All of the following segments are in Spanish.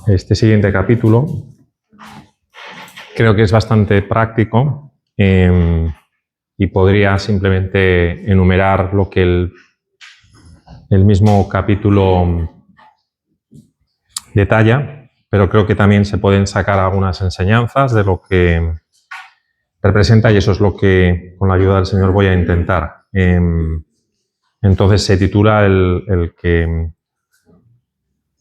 Este siguiente capítulo creo que es bastante práctico y podría simplemente enumerar lo que el mismo capítulo detalla, pero creo que también se pueden sacar algunas enseñanzas de lo que representa, y eso es lo que, con la ayuda del Señor, voy a intentar. Entonces se titula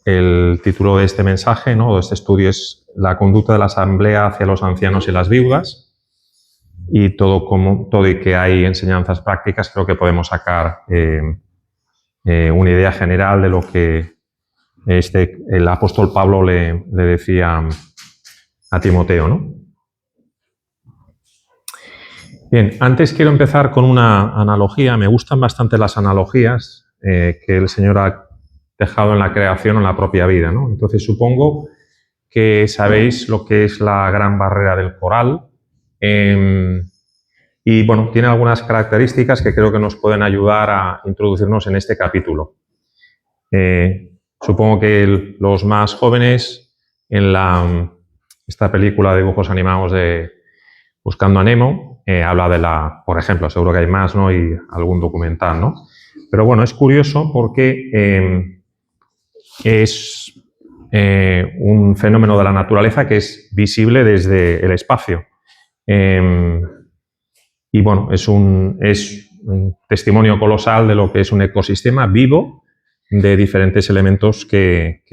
el título de este mensaje, ¿no?, de este estudio, es La conducta de la asamblea hacia los ancianos y las viudas, y todo y que hay enseñanzas prácticas, creo que podemos sacar una idea general de lo que el apóstol Pablo le decía a Timoteo, ¿no? Bien, antes quiero empezar con una analogía. Me gustan bastante las analogías que el Señor ha dejado en la creación o en la propia vida, ¿no? Entonces supongo que sabéis lo que es la Gran Barrera del Coral. Y bueno, tiene algunas características que creo que nos pueden ayudar a introducirnos en este capítulo. Supongo que los más jóvenes en esta película de dibujos animados de Buscando a Nemo, habla de por ejemplo, seguro que hay más, ¿no?, y algún documental, ¿no? Pero bueno, es curioso porque es un fenómeno de la naturaleza que es visible desde el espacio. Y bueno, es un testimonio colosal de lo que es un ecosistema vivo de diferentes elementos que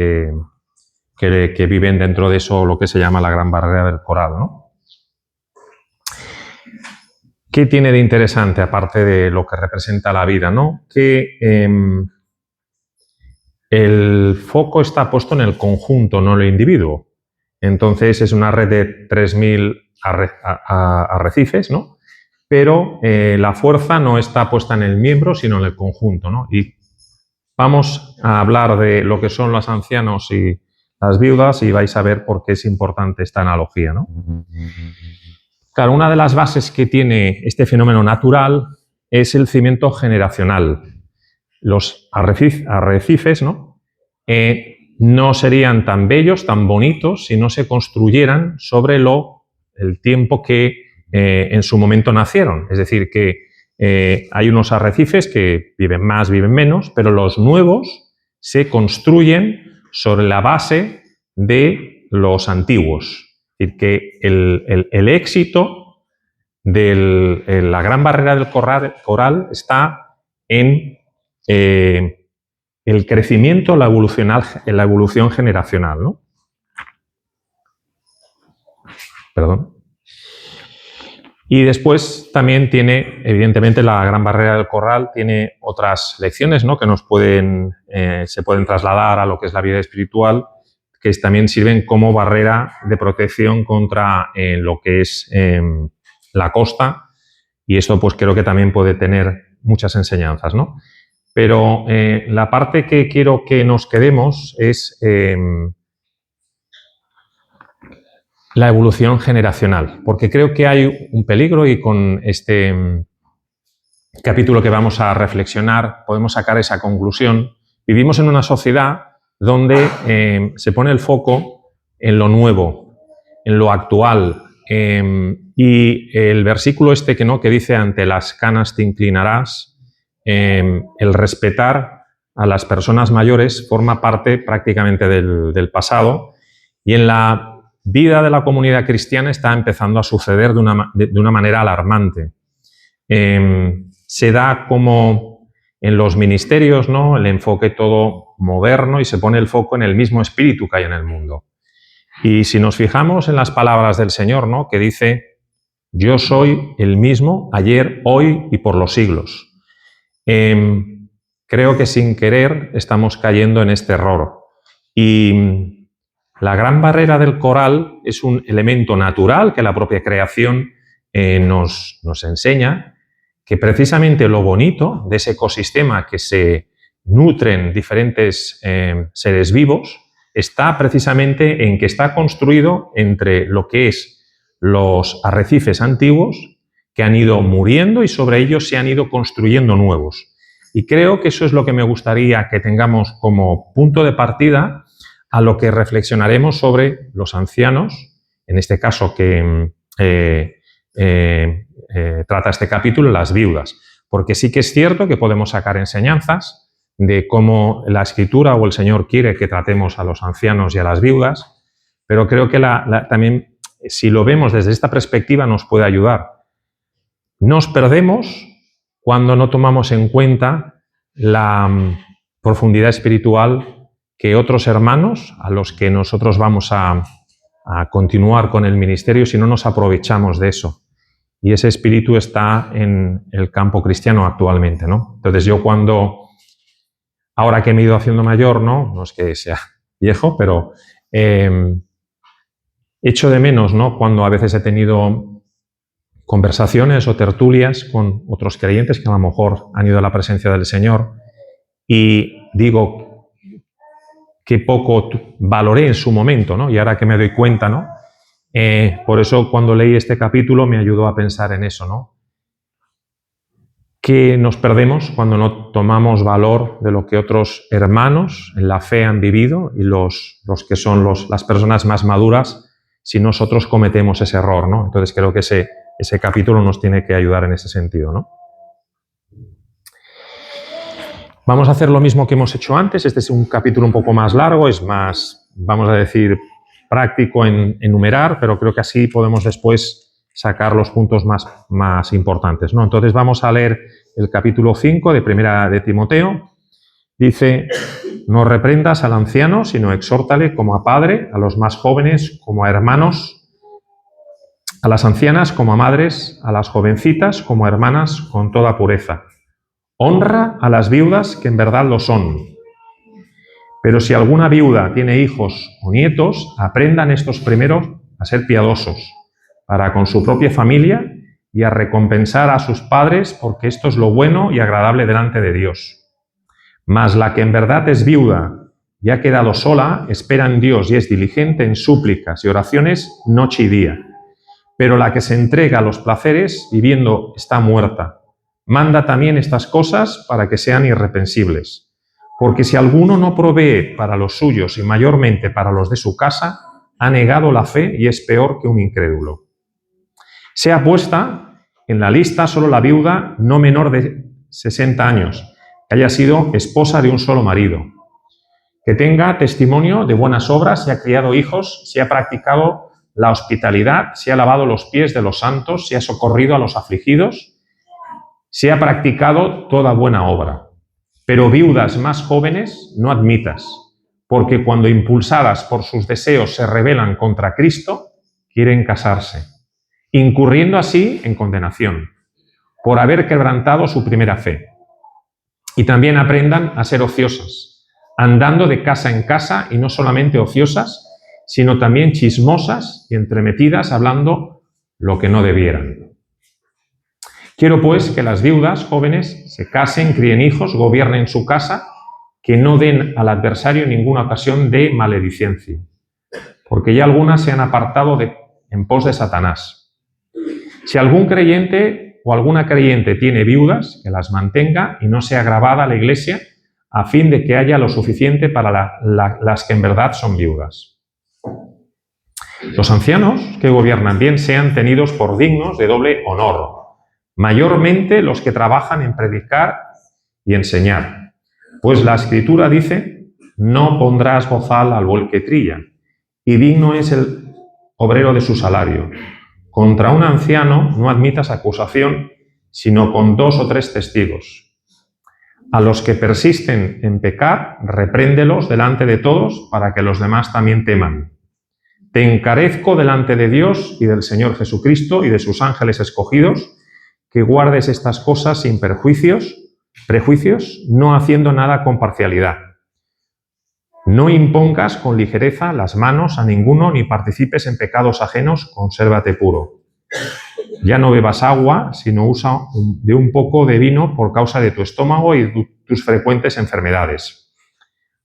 viven dentro de eso, lo que se llama la Gran Barrera del Coral, ¿no? ¿Qué tiene de interesante, aparte de lo que representa la vida, ¿no? Que el foco está puesto en el conjunto, no en el individuo. Entonces es una red de 3.000 arrecifes, ¿no? Pero la fuerza no está puesta en el miembro, sino en el conjunto, ¿no? Y vamos a hablar de lo que son los ancianos y las viudas y vais a ver por qué es importante esta analogía, ¿no? Claro, una de las bases que tiene este fenómeno natural es el cimiento generacional. Los arrecifes, ¿no?, no serían tan bellos, tan bonitos, si no se construyeran sobre el tiempo que en su momento nacieron. Es decir, que hay unos arrecifes que viven más, viven menos, pero los nuevos se construyen sobre la base de los antiguos. Es decir, que el éxito de la Gran Barrera del Coral está en el crecimiento, la evolución generacional, ¿no? Perdón. Y después también tiene, evidentemente, la Gran Barrera del Coral tiene otras lecciones, ¿no?, que se pueden trasladar a lo que es la vida espiritual, que también sirven como barrera de protección contra lo que es la costa, y esto pues creo que también puede tener muchas enseñanzas, ¿no? Pero la parte que quiero que nos quedemos es la evolución generacional, porque creo que hay un peligro, y con este capítulo que vamos a reflexionar podemos sacar esa conclusión. Vivimos en una sociedad donde se pone el foco en lo nuevo, en lo actual, y el versículo que dice: ante las canas te inclinarás, el respetar a las personas mayores forma parte prácticamente del pasado, y en la vida de la comunidad cristiana está empezando a suceder de una manera alarmante. Se da como en los ministerios, ¿no?, el enfoque todo moderno, y se pone el foco en el mismo espíritu que hay en el mundo. Y si nos fijamos en las palabras del Señor, ¿no?, que dice: yo soy el mismo ayer, hoy y por los siglos. Creo que sin querer estamos cayendo en este error. Y la Gran Barrera del Coral es un elemento natural que la propia creación nos enseña, que precisamente lo bonito de ese ecosistema que se nutren diferentes seres vivos está precisamente en que está construido entre lo que es los arrecifes antiguos, que han ido muriendo, y sobre ellos se han ido construyendo nuevos. Y creo que eso es lo que me gustaría que tengamos como punto de partida a lo que reflexionaremos sobre los ancianos, en este caso que trata este capítulo, las viudas. Porque sí que es cierto que podemos sacar enseñanzas de cómo la Escritura o el Señor quiere que tratemos a los ancianos y a las viudas, pero creo que también, si lo vemos desde esta perspectiva, nos puede ayudar. Nos perdemos cuando no tomamos en cuenta la profundidad espiritual que otros hermanos, a los que nosotros vamos a continuar con el ministerio, si no nos aprovechamos de eso. Y ese espíritu está en el campo cristiano actualmente, ¿no? Entonces yo ahora que me he ido haciendo mayor, no es que sea viejo, pero echo de menos, ¿no?, cuando a veces he tenido conversaciones o tertulias con otros creyentes que a lo mejor han ido a la presencia del Señor y digo que poco valoré en su momento, ¿no? Y ahora que me doy cuenta, ¿no? Por eso cuando leí este capítulo me ayudó a pensar en eso, ¿no? Que nos perdemos cuando no tomamos valor de lo que otros hermanos en la fe han vivido y los que son las personas más maduras, si nosotros cometemos ese error, ¿no? Entonces creo que ese capítulo nos tiene que ayudar en ese sentido, ¿no? Vamos a hacer lo mismo que hemos hecho antes. Este es un capítulo un poco más largo, es más, vamos a decir, práctico en enumerar, pero creo que así podemos después sacar los puntos más importantes, ¿no? Entonces vamos a leer el capítulo 5 de Primera de Timoteo. Dice: no reprendas al anciano, sino exhórtale como a padre, a los más jóvenes como a hermanos, a las ancianas como a madres, a las jovencitas como a hermanas con toda pureza. Honra a las viudas que en verdad lo son. Pero si alguna viuda tiene hijos o nietos, aprendan estos primeros a ser piadosos, para con su propia familia y a recompensar a sus padres, porque esto es lo bueno y agradable delante de Dios. Mas la que en verdad es viuda y ha quedado sola, espera en Dios y es diligente en súplicas y oraciones noche y día. Pero la que se entrega a los placeres, viviendo, está muerta. Manda también estas cosas para que sean irreprensibles. Porque si alguno no provee para los suyos y mayormente para los de su casa, ha negado la fe y es peor que un incrédulo. Sea puesta en la lista solo la viuda no menor de 60 años, que haya sido esposa de un solo marido, que tenga testimonio de buenas obras, si ha criado hijos, si ha practicado la hospitalidad, si ha lavado los pies de los santos, si ha socorrido a los afligidos, si ha practicado toda buena obra. Pero viudas más jóvenes no admitas, porque cuando impulsadas por sus deseos se rebelan contra Cristo, quieren casarse, incurriendo así en condenación, por haber quebrantado su primera fe. Y también aprendan a ser ociosas, andando de casa en casa, y no solamente ociosas, sino también chismosas y entremetidas, hablando lo que no debieran. Quiero pues que las viudas jóvenes se casen, críen hijos, gobiernen su casa, que no den al adversario ninguna ocasión de maledicencia, porque ya algunas se han apartado en pos de Satanás. Si algún creyente o alguna creyente tiene viudas, que las mantenga y no sea gravada la Iglesia, a fin de que haya lo suficiente para las que en verdad son viudas. Los ancianos que gobiernan bien sean tenidos por dignos de doble honor, mayormente los que trabajan en predicar y enseñar. Pues la Escritura dice: no pondrás bozal al buey que trilla, y digno es el obrero de su salario. Contra un anciano no admitas acusación, sino con 2 o 3 testigos. A los que persisten en pecar, repréndelos delante de todos, para que los demás también teman. Te encarezco delante de Dios y del Señor Jesucristo y de sus ángeles escogidos, que guardes estas cosas sin prejuicios, no haciendo nada con parcialidad. No impongas con ligereza las manos a ninguno, ni participes en pecados ajenos, consérvate puro. Ya no bebas agua, sino usa de un poco de vino por causa de tu estómago y tus frecuentes enfermedades.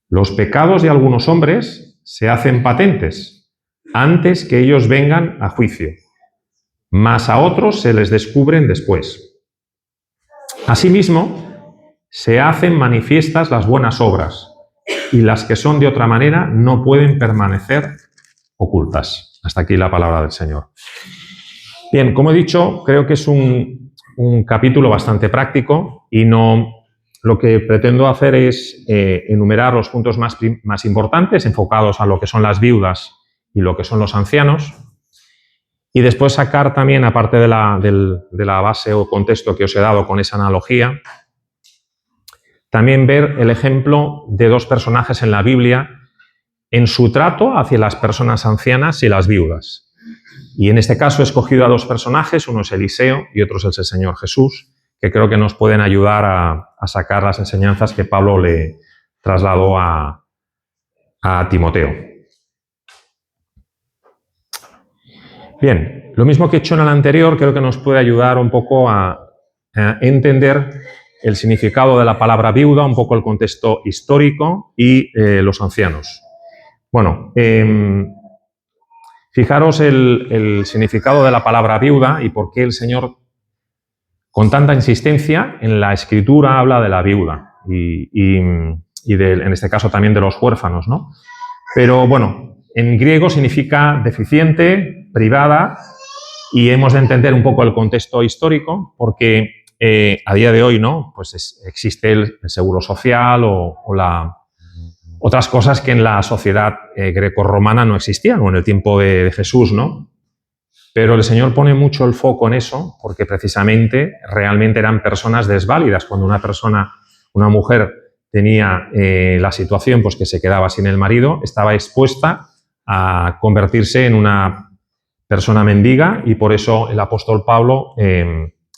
Los pecados de algunos hombres se hacen patentes antes que ellos vengan a juicio, mas a otros se les descubren después. Asimismo, se hacen manifiestas las buenas obras, y las que son de otra manera no pueden permanecer ocultas. Hasta aquí la palabra del Señor. Bien, como he dicho, creo que es un capítulo bastante práctico y lo que pretendo hacer es enumerar los puntos más importantes enfocados a lo que son las viudas y lo que son los ancianos, y después sacar también, aparte de la base o contexto que os he dado con esa analogía, también ver el ejemplo de dos personajes en la Biblia en su trato hacia las personas ancianas y las viudas. Y en este caso he escogido a dos personajes, uno es Eliseo y otro es el Señor Jesús, que creo que nos pueden ayudar a sacar las enseñanzas que Pablo le trasladó a Timoteo. Bien, lo mismo que he hecho en el anterior, creo que nos puede ayudar un poco a entender el significado de la palabra viuda, un poco el contexto histórico y los ancianos. Bueno, fijaros el significado de la palabra viuda y por qué el Señor, con tanta insistencia, en la Escritura habla de la viuda y en este caso también de los huérfanos, ¿no? Pero bueno, en griego significa deficiente, privada, y hemos de entender un poco el contexto histórico porque a día de hoy, ¿no? Pues existe el seguro social o otras cosas que en la sociedad grecorromana no existían, o en el tiempo de Jesús, ¿no? Pero el Señor pone mucho el foco en eso porque precisamente realmente eran personas desválidas. Cuando una mujer tenía la situación pues que se quedaba sin el marido, estaba expuesta a convertirse en una persona mendiga, y por eso el apóstol Pablo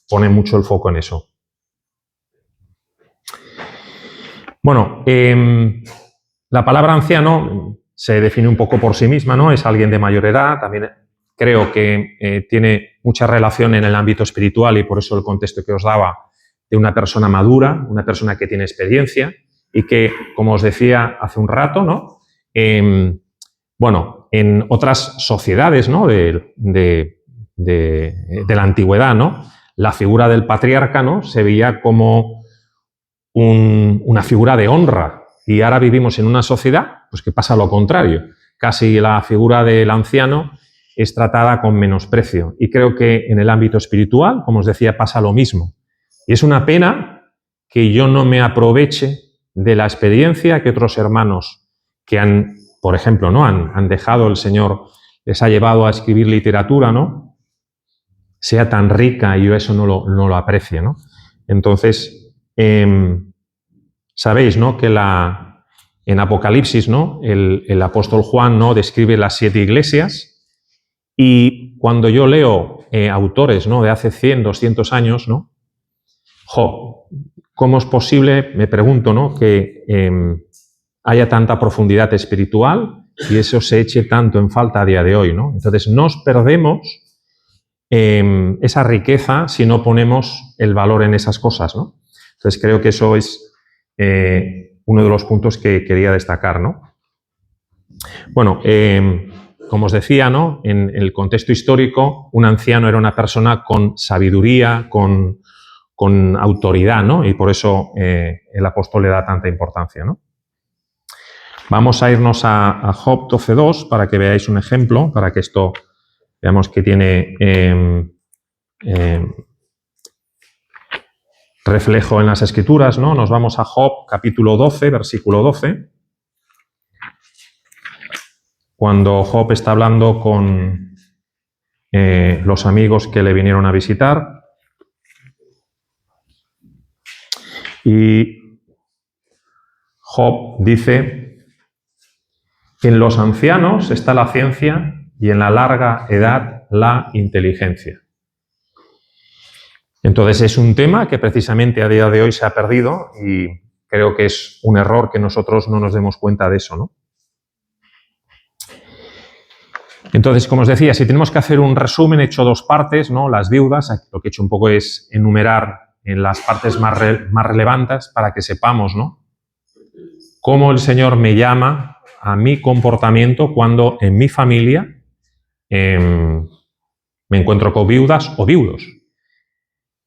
pone mucho el foco en eso. Bueno, la palabra anciano se define un poco por sí misma, ¿no? Es alguien de mayor edad. También creo que tiene mucha relación en el ámbito espiritual, y por eso el contexto que os daba de una persona madura, una persona que tiene experiencia y que, como os decía hace un rato, ¿no? Bueno, en otras sociedades, ¿no? de la antigüedad, ¿no? La figura del patriarca, ¿no? Se veía como una figura de honra, y ahora vivimos en una sociedad pues, que pasa lo contrario. Casi la figura del anciano es tratada con menosprecio, y creo que en el ámbito espiritual, como os decía, pasa lo mismo. Y es una pena que yo no me aproveche de la experiencia que otros hermanos que han, por ejemplo, ¿no? han dejado, el Señor les ha llevado a escribir literatura, ¿no? Sea tan rica y yo eso no lo aprecie, ¿no? Entonces, sabéis, ¿no? Que en Apocalipsis, ¿no? El apóstol Juan, ¿no? Describe las 7 iglesias, y cuando yo leo autores, ¿no? De hace 100, 200 años, ¿no? ¿Cómo es posible, me pregunto, ¿no? Que haya tanta profundidad espiritual y eso se eche tanto en falta a día de hoy, ¿no? Entonces nos perdemos esa riqueza si no ponemos el valor en esas cosas, ¿no? Entonces creo que eso es uno de los puntos que quería destacar, ¿no? Bueno, como os decía, ¿no? En el contexto histórico, un anciano era una persona con sabiduría, con autoridad, ¿no? Y por eso el apóstol le da tanta importancia, ¿no? Vamos a irnos a Job 12.2 para que veáis un ejemplo, para que esto veamos que tiene reflejo en las Escrituras, ¿no? Nos vamos a Job capítulo 12, versículo 12. Cuando Job está hablando con los amigos que le vinieron a visitar. Y Job dice: en los ancianos está la ciencia y en la larga edad la inteligencia. Entonces es un tema que precisamente a día de hoy se ha perdido, y creo que es un error que nosotros no nos demos cuenta de eso, ¿no? Entonces, como os decía, si tenemos que hacer un resumen, he hecho 2 partes, ¿no? Las viudas, lo que he hecho un poco es enumerar en las partes más relevantes para que sepamos, ¿no? Cómo el Señor me llama a mi comportamiento cuando en mi familia me encuentro con viudas o viudos.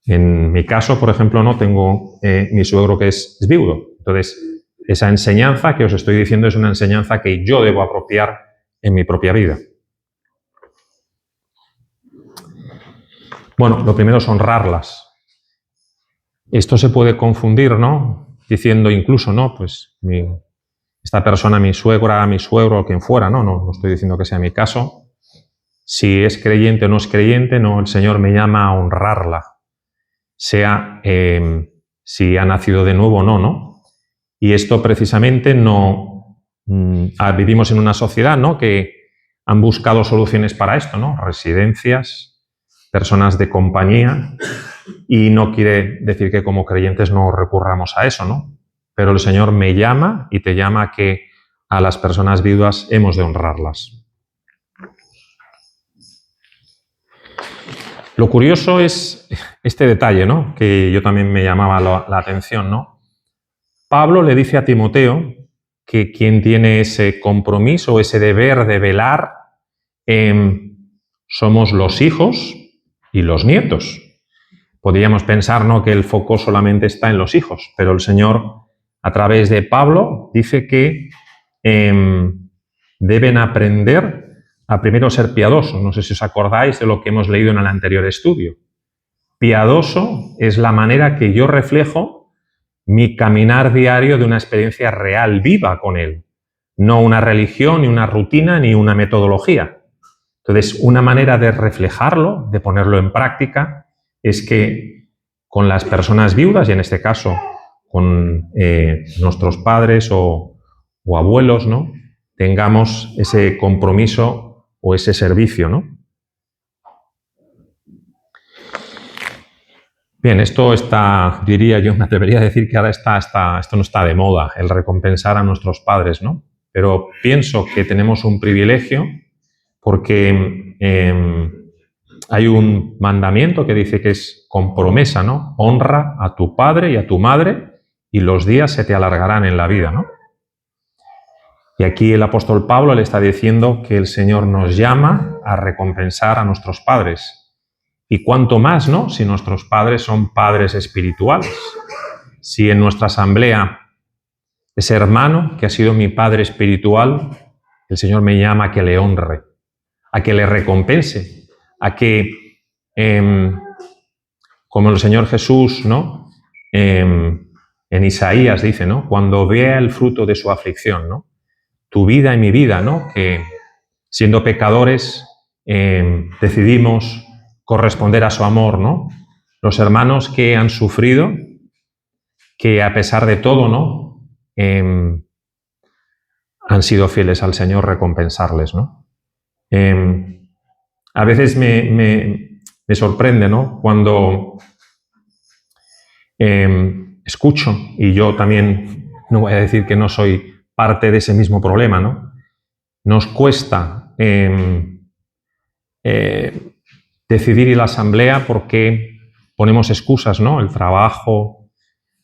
En mi caso, por ejemplo, no tengo mi suegro que es viudo. Entonces, esa enseñanza que os estoy diciendo es una enseñanza que yo debo apropiar en mi propia vida. Bueno, lo primero es honrarlas. Esto se puede confundir, ¿no? Diciendo incluso, ¿no? Pues esta persona, mi suegra, mi suegro, o quien fuera, ¿no? No estoy diciendo que sea mi caso. Si es creyente o no es creyente, no, el Señor me llama a honrarla. Sea si ha nacido de nuevo o no, ¿no? Y esto precisamente no... vivimos en una sociedad, ¿no? Que han buscado soluciones para esto, ¿no? Residencias, personas de compañía, y no quiere decir que como creyentes no recurramos a eso, ¿no? Pero el Señor me llama y te llama a que a las personas viudas hemos de honrarlas. Lo curioso es este detalle, ¿no? Que yo también me llamaba la atención, ¿no? Pablo le dice a Timoteo que quien tiene ese compromiso, ese deber de velar, somos los hijos y los nietos. Podríamos pensar, ¿no?, que el foco solamente está en los hijos, pero el Señor, a través de Pablo, dice que deben aprender a primero ser piadosos. No sé si os acordáis de lo que hemos leído en el anterior estudio. Piadoso es la manera que yo reflejo mi caminar diario de una experiencia real, viva con Él. No una religión, ni una rutina, ni una metodología. Entonces, una manera de reflejarlo, de ponerlo en práctica, es que con las personas viudas, y en este caso con nuestros padres o abuelos, ¿no?, tengamos ese compromiso o ese servicio, ¿no? Bien, esto está, diría yo, me atrevería a decir que ahora esto no está de moda, el recompensar a nuestros padres, ¿no? Pero pienso que tenemos un privilegio porque hay un mandamiento que dice que es con promesa, ¿no? Honra a tu padre y a tu madre y los días se te alargarán en la vida, ¿no? Y aquí el apóstol Pablo le está diciendo que el Señor nos llama a recompensar a nuestros padres. Y cuanto más, ¿no?, si nuestros padres son padres espirituales. Si en nuestra asamblea ese hermano que ha sido mi padre espiritual, el Señor me llama a que le honre, a que le recompense, a que, como el Señor Jesús, ¿no?, en Isaías dice, ¿no?, cuando vea el fruto de su aflicción, ¿no?, tu vida y mi vida, ¿no?, que siendo pecadores decidimos corresponder a su amor, ¿no? Los hermanos que han sufrido, que a pesar de todo, ¿no?, han sido fieles al Señor, recompensarles, ¿no? A veces me sorprende, ¿no?, cuando escucho, y yo también no voy a decir que no soy parte de ese mismo problema, ¿no? Nos cuesta decidir ir a la asamblea porque ponemos excusas, ¿no? El trabajo,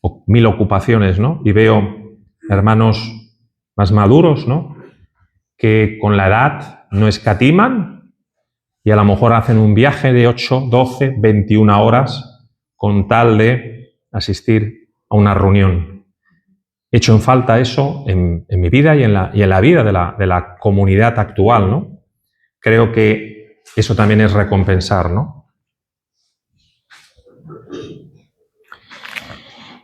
o 1000 ocupaciones, ¿no? Y veo hermanos más maduros, ¿no?, que con la edad no escatiman y a lo mejor hacen un viaje de 8, 12, 21 horas con tal de asistir a una reunión. He hecho en falta eso en mi vida y en la vida de la comunidad actual, ¿no? Creo que eso también es recompensar, ¿no?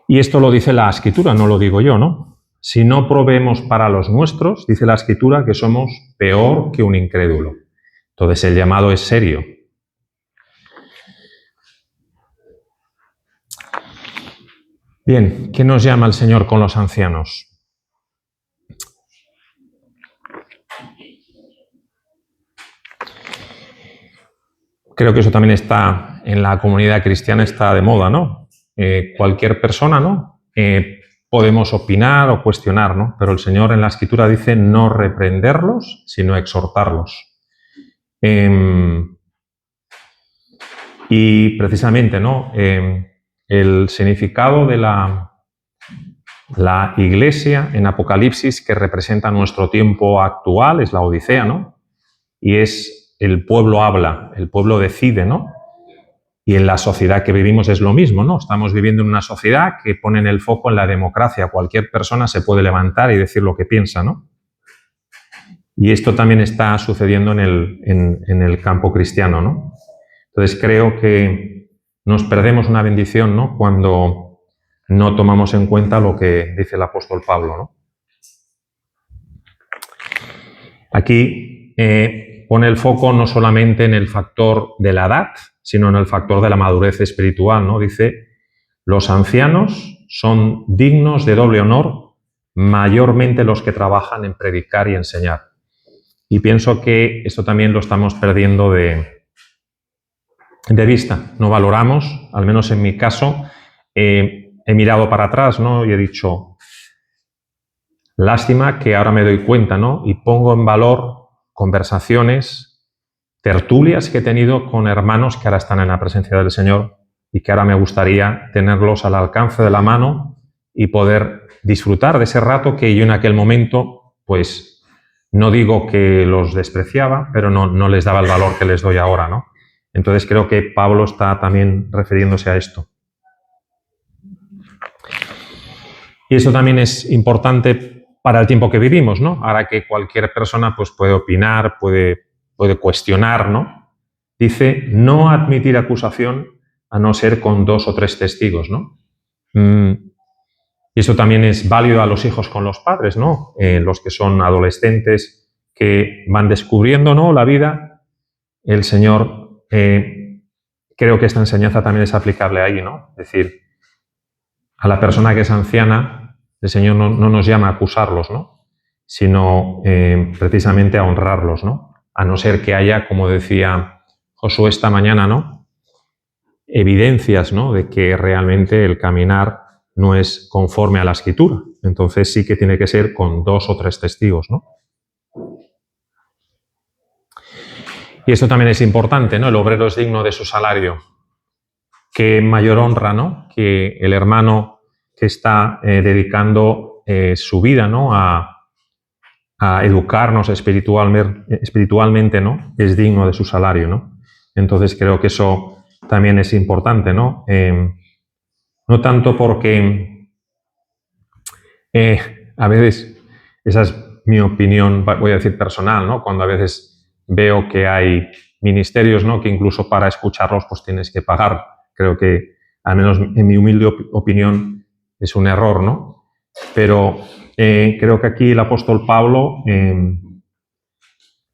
Y esto lo dice la Escritura, no lo digo yo, ¿no? Si no proveemos para los nuestros, dice la Escritura que somos peor que un incrédulo. Entonces el llamado es serio. Bien, ¿qué nos llama el Señor con los ancianos? Creo que eso también está en la comunidad cristiana, está de moda, ¿no? Cualquier persona, ¿no?, podemos opinar o cuestionar, ¿no? Pero el Señor en la Escritura dice no reprenderlos, sino exhortarlos. Y precisamente, ¿no?, el significado de la iglesia en Apocalipsis, que representa nuestro tiempo actual, es la Odisea, ¿no? Y es el pueblo habla, el pueblo decide, ¿no? Y en la sociedad que vivimos es lo mismo, ¿no? Estamos viviendo en una sociedad que pone el foco en la democracia. Cualquier persona se puede levantar y decir lo que piensa, ¿no? Y esto también está sucediendo en el campo cristiano, ¿no? Entonces creo que nos perdemos una bendición, ¿no? Cuando no tomamos en cuenta lo que dice el apóstol Pablo, ¿no? Aquí pone el foco no solamente en el factor de la edad, sino en el factor de la madurez espiritual, ¿no? Dice, los ancianos son dignos de doble honor, mayormente los que trabajan en predicar y enseñar. Y pienso que esto también lo estamos perdiendo de vista. No valoramos, al menos en mi caso, he mirado para atrás, ¿no? Y he dicho, lástima que ahora me doy cuenta, ¿no? Y pongo en valor conversaciones, tertulias que he tenido con hermanos que ahora están en la presencia del Señor y que ahora me gustaría tenerlos al alcance de la mano y poder disfrutar de ese rato que yo en aquel momento, pues, no digo que los despreciaba, pero no les daba el valor que les doy ahora, ¿no? Entonces creo que Pablo está también refiriéndose a esto. Y eso también es importante para el tiempo que vivimos, ¿no? Ahora que cualquier persona pues, puede opinar, puede cuestionar, ¿no? Dice, no admitir acusación a no ser con 2 o 3 testigos, ¿no? Y eso también es válido a los hijos con los padres, ¿no? Los que son adolescentes que van descubriendo, ¿no? La vida, el Señor, creo que esta enseñanza también es aplicable ahí, ¿no? Es decir, a la persona que es anciana, el Señor no nos llama a acusarlos, ¿no? Sino precisamente a honrarlos, ¿no? A no ser que haya, como decía Josué esta mañana, ¿no? Evidencias, ¿no? De que realmente el caminar no es conforme a la Escritura. Entonces sí que tiene que ser con 2 o 3 testigos, ¿no? Y esto también es importante, ¿no? El obrero es digno de su salario. Qué mayor honra, ¿no? Que el hermano que está dedicando su vida, ¿no? A educarnos espiritualmente, ¿no? Es digno de su salario, ¿no? Entonces creo que eso también es importante, ¿no? No tanto porque a veces, esa es mi opinión, voy a decir personal, ¿no? Cuando a veces veo que hay ministerios, ¿no? Que incluso para escucharlos pues tienes que pagar. Creo que, al menos en mi humilde opinión, es un error, ¿no? Pero creo que aquí el apóstol Pablo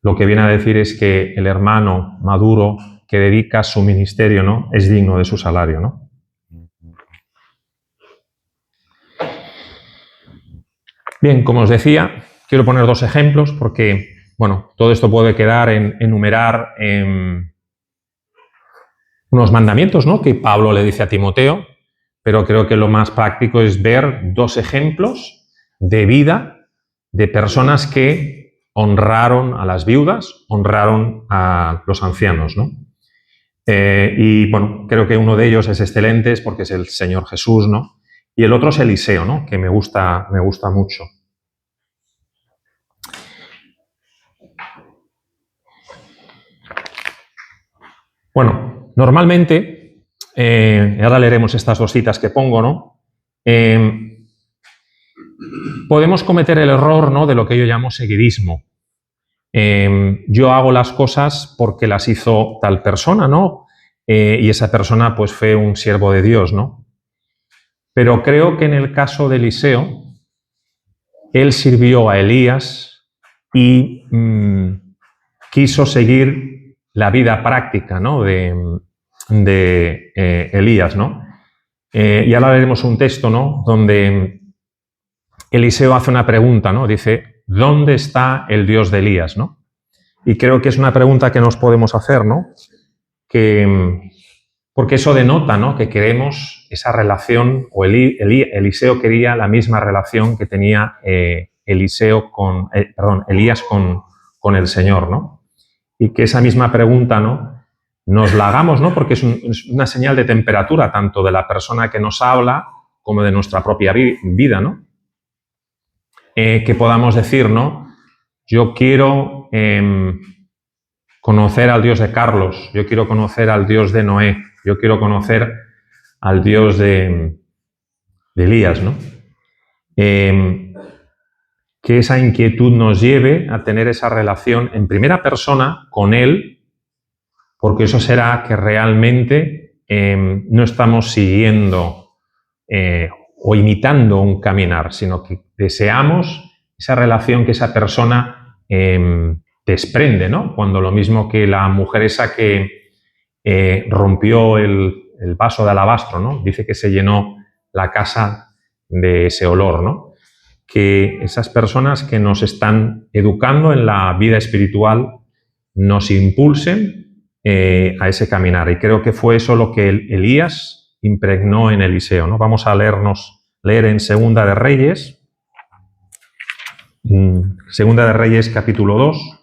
lo que viene a decir es que el hermano maduro que dedica su ministerio, ¿no? Es digno de su salario, ¿no? Bien, como os decía, quiero poner 2 ejemplos porque, bueno, todo esto puede quedar en enumerar unos mandamientos, ¿no? Que Pablo le dice a Timoteo, pero creo que lo más práctico es ver 2 ejemplos de vida de personas que honraron a las viudas, honraron a los ancianos, ¿no? Y bueno, creo que uno de ellos es excelente porque es el Señor Jesús, ¿no? Y el otro es Eliseo, ¿no? Que me gusta mucho. Bueno, normalmente, ahora leeremos estas 2 citas que pongo, ¿no? Podemos cometer el error, ¿no? De lo que yo llamo seguidismo. Yo hago las cosas porque las hizo tal persona, ¿no? Y esa persona pues fue un siervo de Dios, ¿no? Pero creo que en el caso de Eliseo, él sirvió a Elías y quiso seguir la vida práctica, ¿no? de Elías, ¿no? Y ahora leeremos un texto, ¿no? Donde Eliseo hace una pregunta, ¿no? Dice, ¿dónde está el Dios de Elías, ¿no? Y creo que es una pregunta que nos podemos hacer, ¿no? Porque eso denota, ¿no? Que queremos esa relación, o Eliseo quería la misma relación que tenía Elías con el Señor, ¿no? Y que esa misma pregunta, ¿no? Nos la hagamos, ¿no? Porque es una señal de temperatura, tanto de la persona que nos habla como de nuestra propia vida, ¿no? Que podamos decir, ¿no? Yo quiero conocer al Dios de Carlos, yo quiero conocer al Dios de Noé, Yo quiero conocer al Dios de Elías, ¿no? Que esa inquietud nos lleve a tener esa relación en primera persona con Él, porque eso será que realmente no estamos siguiendo o imitando un caminar, sino que deseamos esa relación que esa persona desprende, ¿no? Cuando lo mismo que la mujer esa que rompió el vaso de alabastro, ¿no? Dice que se llenó la casa de ese olor, ¿no? Que esas personas que nos están educando en la vida espiritual nos impulsen a ese caminar. Y creo que fue eso lo que Elías impregnó en Eliseo, ¿no? Vamos a leer en Segunda de Reyes, capítulo 2.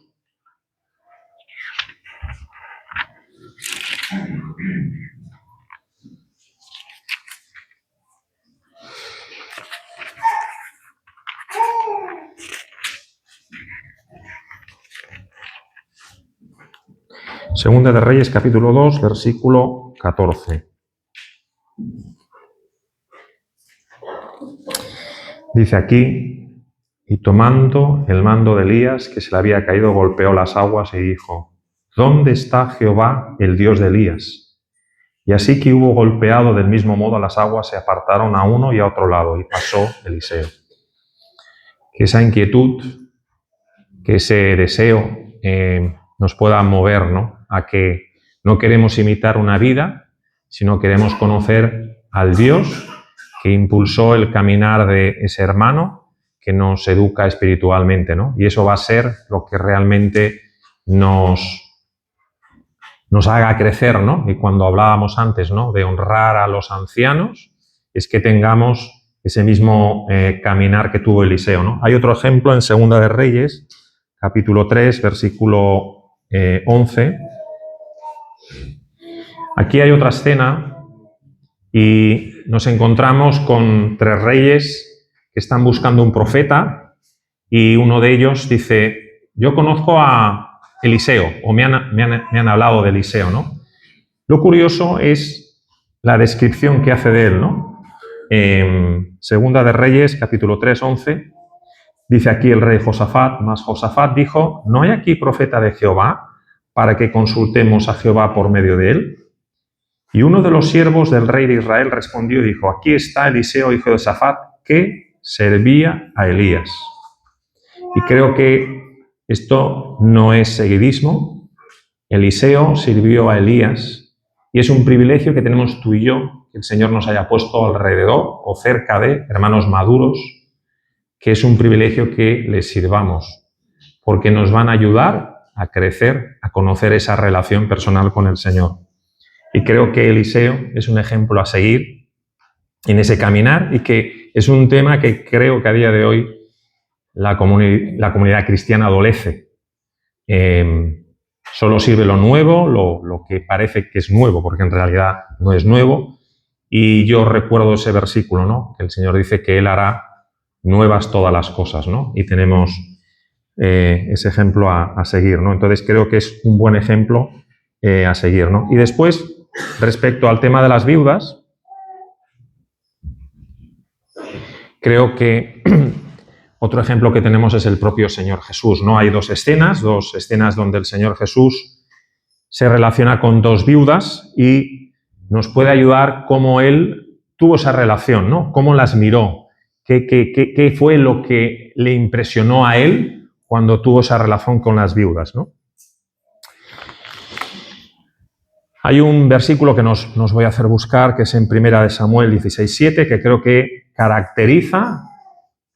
Segunda de Reyes, capítulo 2, versículo 14. Dice aquí: y tomando el mando de Elías, que se le había caído, golpeó las aguas y dijo: ¿dónde está Jehová, el Dios de Elías? Y así que hubo golpeado del mismo modo, las aguas se apartaron a uno y a otro lado, y pasó Eliseo. Que esa inquietud, que ese deseo nos pueda mover, ¿no? A que no queremos imitar una vida, sino queremos conocer al Dios que impulsó el caminar de ese hermano que nos educa espiritualmente, ¿no? Y eso va a ser lo que realmente nos haga crecer, ¿no? Y cuando hablábamos antes, ¿no?, de honrar a los ancianos, es que tengamos ese mismo caminar que tuvo Eliseo, ¿no? Hay otro ejemplo en Segunda de Reyes, capítulo 3, versículo 11. Aquí hay otra escena y nos encontramos con 3 reyes que están buscando un profeta y uno de ellos dice: yo conozco a Eliseo, o me han hablado de Eliseo, ¿no? Lo curioso es la descripción que hace de él, ¿no? Segunda de Reyes, capítulo 3, 11. Dice aquí el rey Josafat: mas Josafat dijo: ¿no hay aquí profeta de Jehová para que consultemos a Jehová por medio de él? Y uno de los siervos del rey de Israel respondió y dijo: aquí está Eliseo, hijo de Safat, que servía a Elías. Y creo que esto no es seguidismo. Eliseo sirvió a Elías y es un privilegio que tenemos tú y yo, que el Señor nos haya puesto alrededor o cerca de hermanos maduros, que es un privilegio que les sirvamos, porque nos van a ayudar a crecer, a conocer esa relación personal con el Señor. Y creo que Eliseo es un ejemplo a seguir en ese caminar y que es un tema que creo que a día de hoy la comunidad cristiana adolece. Solo sirve lo nuevo, lo que parece que es nuevo, porque en realidad no es nuevo. Y yo recuerdo ese versículo, ¿no?, que el Señor dice que Él hará nuevas todas las cosas, ¿no? Y tenemos ese ejemplo a seguir, ¿no? Entonces creo que es un buen ejemplo a seguir, ¿no? Y después, respecto al tema de las viudas, creo que otro ejemplo que tenemos es el propio Señor Jesús, ¿no? Hay dos escenas donde el Señor Jesús se relaciona con 2 viudas y nos puede ayudar cómo Él tuvo esa relación, ¿no? Cómo las miró, qué fue lo que le impresionó a Él cuando tuvo esa relación con las viudas, ¿no? Hay un versículo que nos voy a hacer buscar, que es en 1 de Samuel 16:7, que creo que caracteriza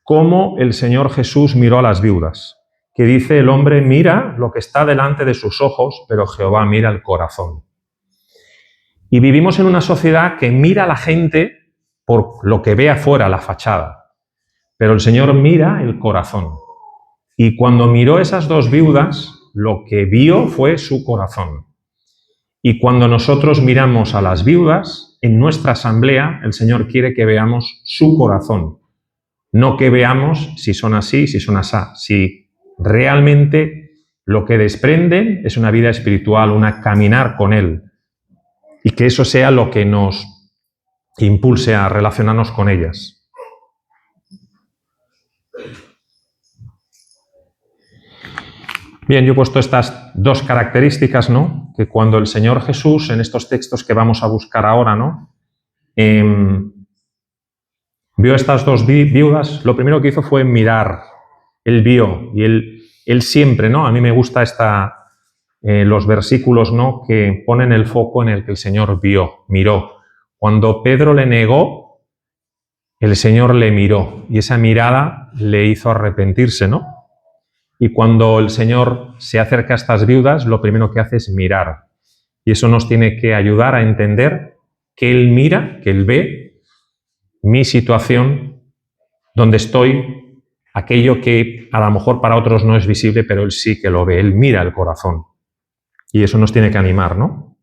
cómo el Señor Jesús miró a las viudas, que dice: el hombre mira lo que está delante de sus ojos, pero Jehová mira el corazón. Y vivimos en una sociedad que mira a la gente por lo que ve afuera, la fachada, pero el Señor mira el corazón. Y cuando miró esas 2 viudas, lo que vio fue su corazón. Y cuando nosotros miramos a las viudas, en nuestra asamblea, el Señor quiere que veamos su corazón. No que veamos si son así, si son asá. Si realmente lo que desprenden es una vida espiritual, una caminar con Él. y que eso sea lo que nos impulse a relacionarnos con ellas. Bien, yo he puesto estas dos características, ¿no? Que cuando el Señor Jesús, en estos textos que vamos a buscar ahora, ¿no? Vio estas dos viudas, lo primero que hizo fue mirar. Él vio, y él siempre, ¿no? A mí me gusta los versículos, ¿no? Que ponen el foco en el que el Señor vio, miró. Cuando Pedro le negó, el Señor le miró, y esa mirada le hizo arrepentirse, ¿no? Y cuando el Señor se acerca a estas viudas, lo primero que hace es mirar. Y eso nos tiene que ayudar a entender que Él mira, que Él ve mi situación, donde estoy, aquello que a lo mejor para otros no es visible, pero Él sí que lo ve. Él mira el corazón. Y eso nos tiene que animar, ¿no?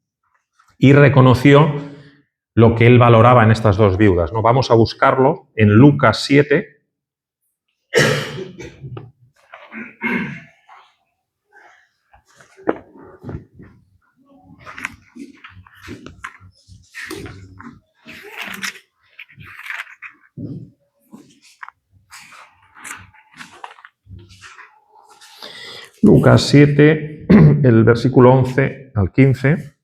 Y reconoció lo que Él valoraba en estas dos viudas, ¿no? Vamos a buscarlo en Lucas 7. Lucas 7, el versículo 11 al 15.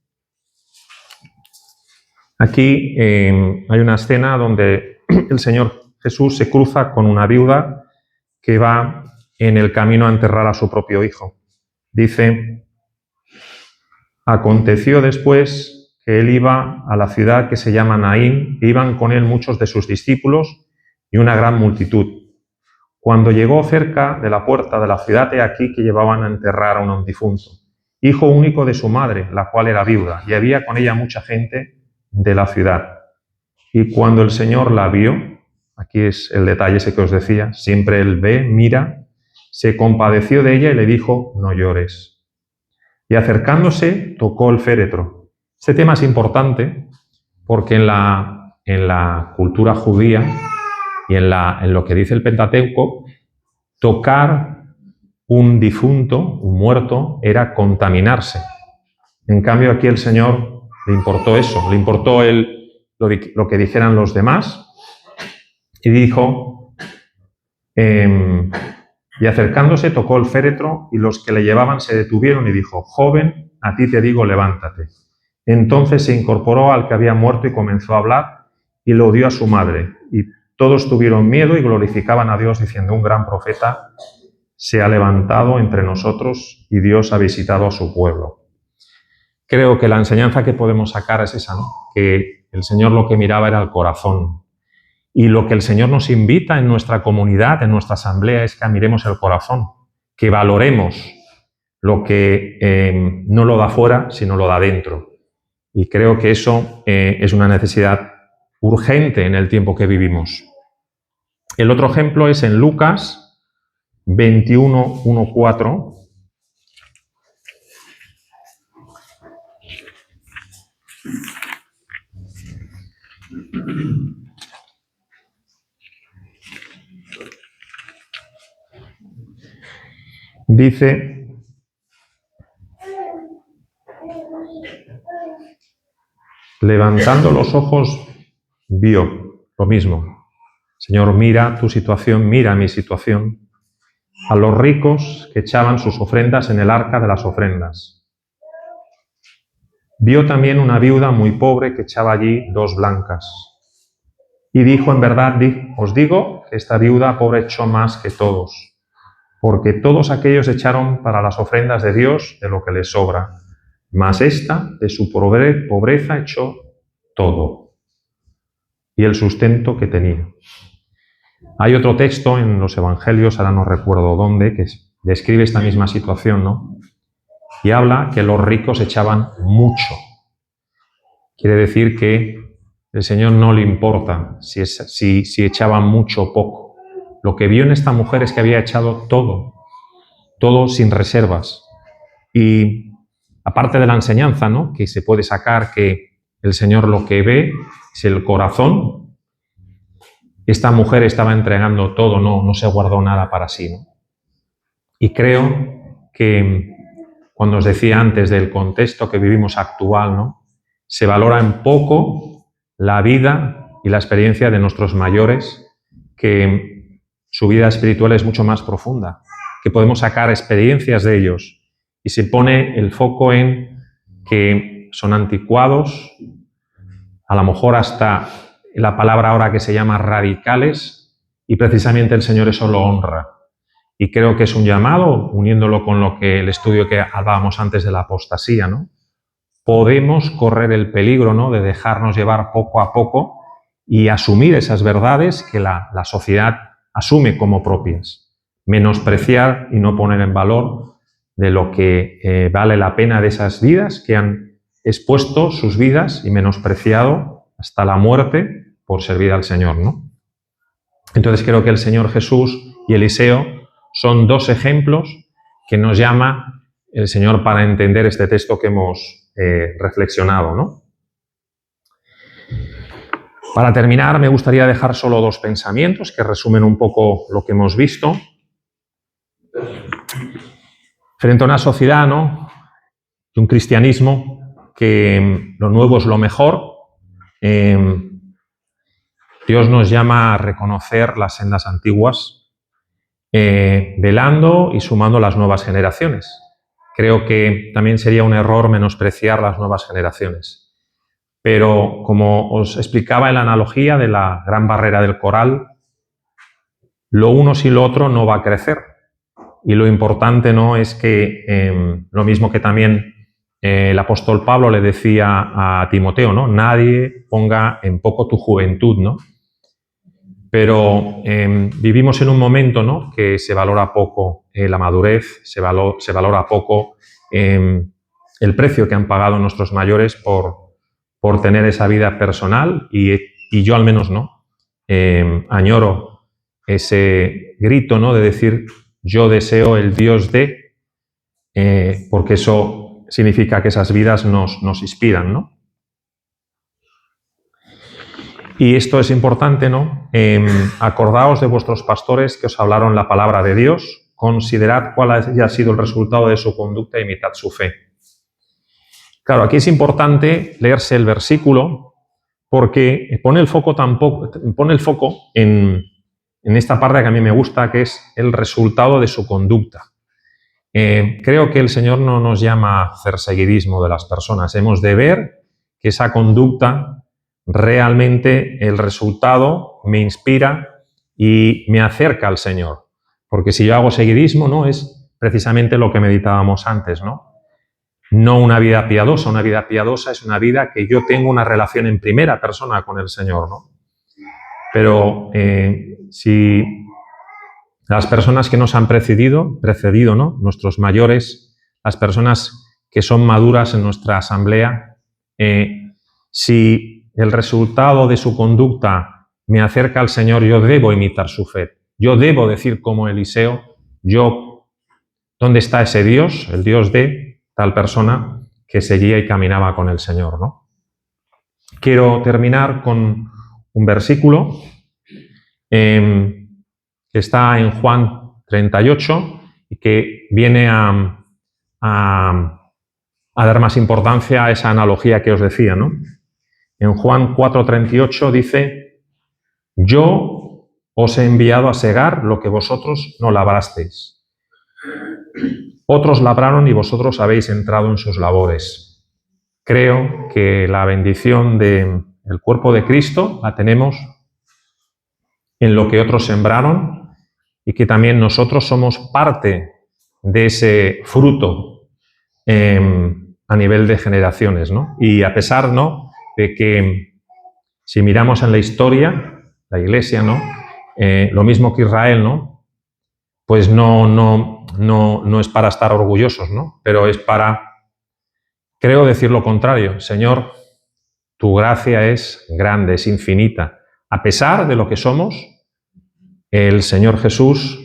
Aquí hay una escena donde el Señor Jesús se cruza con una viuda que va en el camino a enterrar a su propio hijo. Dice: aconteció después que él iba a la ciudad que se llama Naín, e iban con él muchos de sus discípulos y una gran multitud. Cuando llegó cerca de la puerta de la ciudad, he aquí que llevaban a enterrar a un difunto, hijo único de su madre, la cual era viuda, y había con ella mucha gente de la ciudad. Y cuando el Señor la vio, aquí es el detalle ese que os decía, siempre Él ve, mira, se compadeció de ella y le dijo: no llores. Y acercándose, tocó el féretro. Este tema es importante porque en la cultura judía y en lo que dice el Pentateuco, tocar un difunto, un muerto, era contaminarse. En cambio, aquí el Señor le importó eso, le importó lo que dijeran los demás, y dijo, y acercándose tocó el féretro, y los que le llevaban se detuvieron y dijo: joven, a ti te digo, levántate. Entonces se incorporó al que había muerto y comenzó a hablar, y lo dio a su madre. Y todos tuvieron miedo y glorificaban a Dios, diciendo: un gran profeta se ha levantado entre nosotros y Dios ha visitado a su pueblo. Creo que la enseñanza que podemos sacar es esa, ¿no? Que el Señor lo que miraba era el corazón. Y lo que el Señor nos invita en nuestra comunidad, en nuestra asamblea, es que miremos el corazón, que valoremos lo que no lo da fuera, sino lo da dentro. Y creo que eso es una necesidad urgente en el tiempo que vivimos. El otro ejemplo es en Lucas 21, 1, 4. Dice: levantando los ojos, vio lo mismo. Señor, mira tu situación, mira mi situación. A los ricos que echaban sus ofrendas en el arca de las ofrendas. Vio también una viuda muy pobre que echaba allí 2 blancas. Y dijo: en verdad os digo que esta viuda pobre echó más que todos, porque todos aquellos echaron para las ofrendas de Dios de lo que les sobra, mas esta de su pobreza echó todo, y el sustento que tenía. Hay otro texto en los Evangelios, ahora no recuerdo dónde, que describe esta misma situación, ¿no? Y habla que los ricos echaban mucho. Quiere decir que el Señor no le importa si echaban mucho o poco. Lo que vio en esta mujer es que había echado todo sin reservas. Y aparte de la enseñanza, ¿no?, que se puede sacar que el Señor lo que ve es el corazón, esta mujer estaba entregando todo, no se guardó nada para sí, ¿no? Y creo que cuando os decía antes del contexto que vivimos actual, ¿no?, se valora en poco la vida y la experiencia de nuestros mayores, que su vida espiritual es mucho más profunda, que podemos sacar experiencias de ellos, y se pone el foco en que son anticuados, a lo mejor hasta la palabra ahora que se llama radicales, y precisamente el Señor eso lo honra. Y creo que es un llamado, uniéndolo con lo que el estudio que hablábamos antes de la apostasía, ¿no? Podemos correr el peligro, ¿no?, de dejarnos llevar poco a poco y asumir esas verdades que la sociedad asume como propias. Menospreciar y no poner en valor de lo que vale la pena de esas vidas que han expuesto sus vidas y menospreciado hasta la muerte por servir al Señor, ¿no? Entonces creo que el Señor Jesús y Eliseo son dos ejemplos que nos llama el Señor para entender este texto que hemos reflexionado, ¿no? Para terminar, me gustaría dejar solo dos pensamientos que resumen un poco lo que hemos visto. Frente a una sociedad, ¿no?, de un cristianismo que lo nuevo es lo mejor, Dios nos llama a reconocer las sendas antiguas, velando y sumando las nuevas generaciones. Creo que también sería un error menospreciar las nuevas generaciones. Pero, como os explicaba en la analogía de la gran barrera del coral, lo uno sin lo otro no va a crecer. Y lo importante, ¿no?, es que, lo mismo que también el apóstol Pablo le decía a Timoteo, ¿no?, nadie ponga en poco tu juventud, ¿no? Pero vivimos en un momento, ¿no?, que se valora poco la madurez, se valora poco el precio que han pagado nuestros mayores por tener esa vida personal, y yo al menos no. Añoro ese grito, ¿no?, de decir yo deseo el Dios de, porque eso significa que esas vidas nos inspiran, ¿no? Y esto es importante, ¿no? Acordaos de vuestros pastores que os hablaron la palabra de Dios, considerad cuál haya sido el resultado de su conducta e imitad su fe. Claro, aquí es importante leerse el versículo porque pone el foco en esta parte que a mí me gusta, que es el resultado de su conducta. Creo que el Señor no nos llama a hacer seguidismo de las personas. Hemos de ver que esa conducta realmente, el resultado me inspira y me acerca al Señor. Porque si yo hago seguidismo, ¿no?, es precisamente lo que meditábamos antes, ¿no? No una vida piadosa. Una vida piadosa es una vida que yo tengo una relación en primera persona con el Señor, ¿no? Pero si las personas que nos han precedido, ¿no?, nuestros mayores, las personas que son maduras en nuestra asamblea, si el resultado de su conducta me acerca al Señor, yo debo imitar su fe. Yo debo decir como Eliseo, ¿dónde está ese Dios? El Dios de tal persona que seguía y caminaba con el Señor, ¿no? Quiero terminar con un versículo que está en Juan 38 y que viene a dar más importancia a esa analogía que os decía, ¿no? En Juan 4:38 dice: yo os he enviado a segar lo que vosotros no labrasteis. Otros labraron y vosotros habéis entrado en sus labores. Creo que la bendición del cuerpo de Cristo la tenemos en lo que otros sembraron y que también nosotros somos parte de ese fruto a nivel de generaciones, ¿no? Y a pesar, ¿no?, de que si miramos en la historia, la Iglesia, ¿no?, lo mismo que Israel, ¿no?, pues no es para estar orgullosos, ¿no?, pero es para, creo, decir lo contrario. Señor, tu gracia es grande, es infinita. A pesar de lo que somos, el Señor Jesús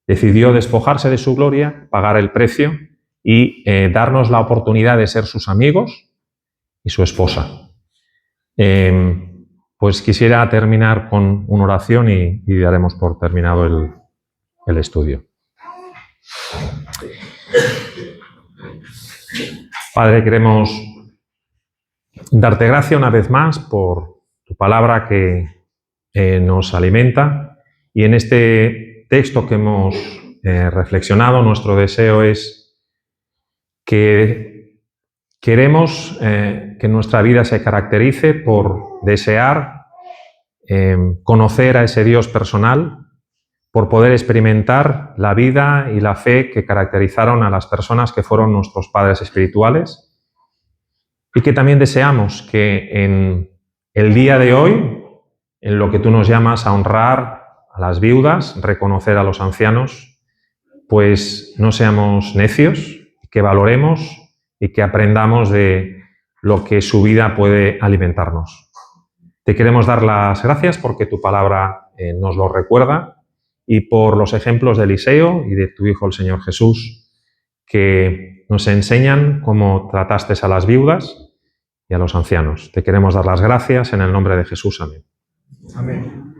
decidió despojarse de su gloria, pagar el precio y darnos la oportunidad de ser sus amigos y su esposa. Pues quisiera terminar con una oración y daremos por terminado el estudio. Padre, queremos darte gracias una vez más por tu palabra que nos alimenta, y en este texto que hemos reflexionado, nuestro deseo es que queremos que nuestra vida se caracterice por desear conocer a ese Dios personal, por poder experimentar la vida y la fe que caracterizaron a las personas que fueron nuestros padres espirituales, y que también deseamos que en el día de hoy, en lo que tú nos llamas a honrar a las viudas, reconocer a los ancianos, pues no seamos necios, que valoremos y que aprendamos de lo que su vida puede alimentarnos. Te queremos dar las gracias porque tu palabra nos lo recuerda, y por los ejemplos de Eliseo y de tu Hijo el Señor Jesús, que nos enseñan cómo trataste a las viudas y a los ancianos. Te queremos dar las gracias en el nombre de Jesús. Amén. Amén.